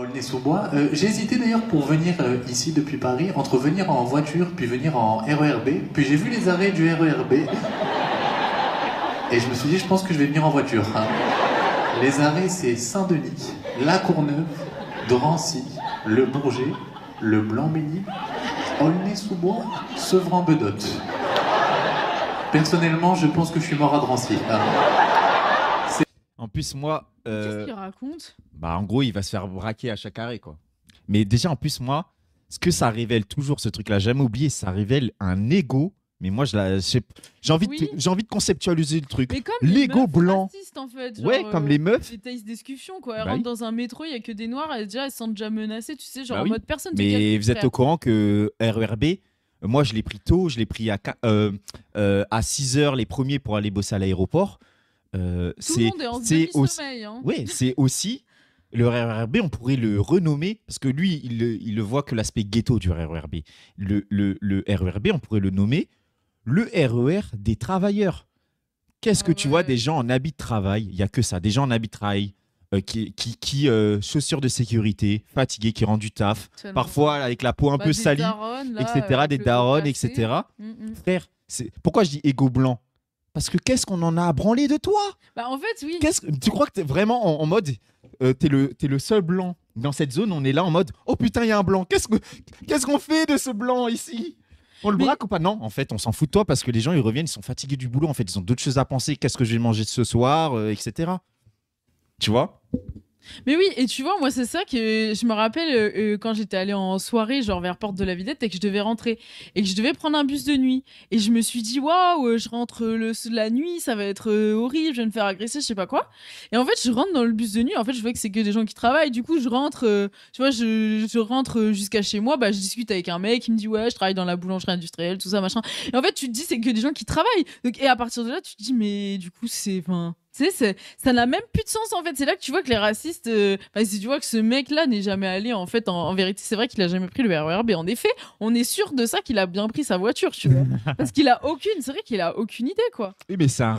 Aulnay-sous-Bois. J'ai hésité d'ailleurs pour venir ici depuis Paris, entre venir en voiture puis venir en RERB. Puis j'ai vu les arrêts du RERB et je me suis dit, je pense que je vais venir en voiture, hein. Les arrêts, c'est Saint-Denis, La Courneuve, Drancy, Le Bourget, Le Blanc-Ménil, Aulnay-sous-Bois, Sevran-Bedotte. Personnellement, je pense que je suis mort à Drancy, hein. En plus, moi. Qu'est-ce qu'il raconte? Bah, en gros, il va se faire braquer à chaque arrêt, quoi. Mais déjà, en plus, moi, ce que ça révèle toujours, ce truc-là, jamais oublié, ça révèle un ego. Mais moi, j'ai envie, Oui. j'ai envie de conceptualiser le truc. Mais comme L'ego les meufs blanc. racistes, en fait. Genre, Ouais, comme les meufs. Des tailles discussion, quoi. Elles Bah rentrent oui. dans un métro, il n'y a que des noirs, elles se sentent déjà menacées, tu sais, genre Bah en oui. mode personne. Mais vous êtes au courant que RERB, moi, je l'ai pris tôt, je l'ai pris à 6 heures les premiers pour aller bosser à l'aéroport. Tout le monde est en demi-sommeil. Hein. Ouais, c'est aussi le RERB, on pourrait le renommer parce que lui, il le voit que l'aspect ghetto du RERB. Le RERB, on pourrait le nommer le RER des travailleurs. Qu'est-ce que tu vois des gens en habit de travail? Il y a que ça, des gens en habit de travail. Chaussures de sécurité, fatigués, qui rendent du taf, Tellement. parfois avec la peau un peu salie, daronnes, là, etc. Des daronnes, etc. Frère, pourquoi je dis égo blanc? Parce que qu'est-ce qu'on en a à branler de toi? Bah en fait, oui. Tu crois que t'es vraiment en mode, t'es le seul blanc dans cette zone, on est là en mode, oh putain, il y a un blanc, qu'est-ce qu'on fait de ce blanc ici? On le braque ou pas? Non, en fait, on s'en fout de toi parce que les gens, ils reviennent, ils sont fatigués du boulot, en fait, ils ont d'autres choses à penser, qu'est-ce que je vais manger ce soir, etc. Tu vois? Mais oui, et tu vois, moi, c'est ça que je me rappelle quand j'étais allée en soirée, genre vers Porte de la Villette, et que je devais rentrer, et que je devais prendre un bus de nuit. Et je me suis dit, waouh, je rentre la nuit, ça va être horrible, je vais me faire agresser, je sais pas quoi. Et en fait, je rentre dans le bus de nuit, en fait, je vois que c'est que des gens qui travaillent. Du coup, je rentre, tu vois, je rentre jusqu'à chez moi, bah, je discute avec un mec, il me dit, ouais, je travaille dans la boulangerie industrielle, tout ça, machin. Et en fait, tu te dis, c'est que des gens qui travaillent. Donc, et à partir de là, tu te dis, mais du coup, tu sais, ça n'a même plus de sens en fait. C'est là que tu vois que les racistes, si tu vois que ce mec-là n'est jamais allé en fait, en vérité, c'est vrai qu'il a jamais pris le RER B. En effet, on est sûr de ça qu'il a bien pris sa voiture, tu vois, parce qu'il a aucune, c'est vrai qu'il a aucune idée quoi. Oui, mais c'est un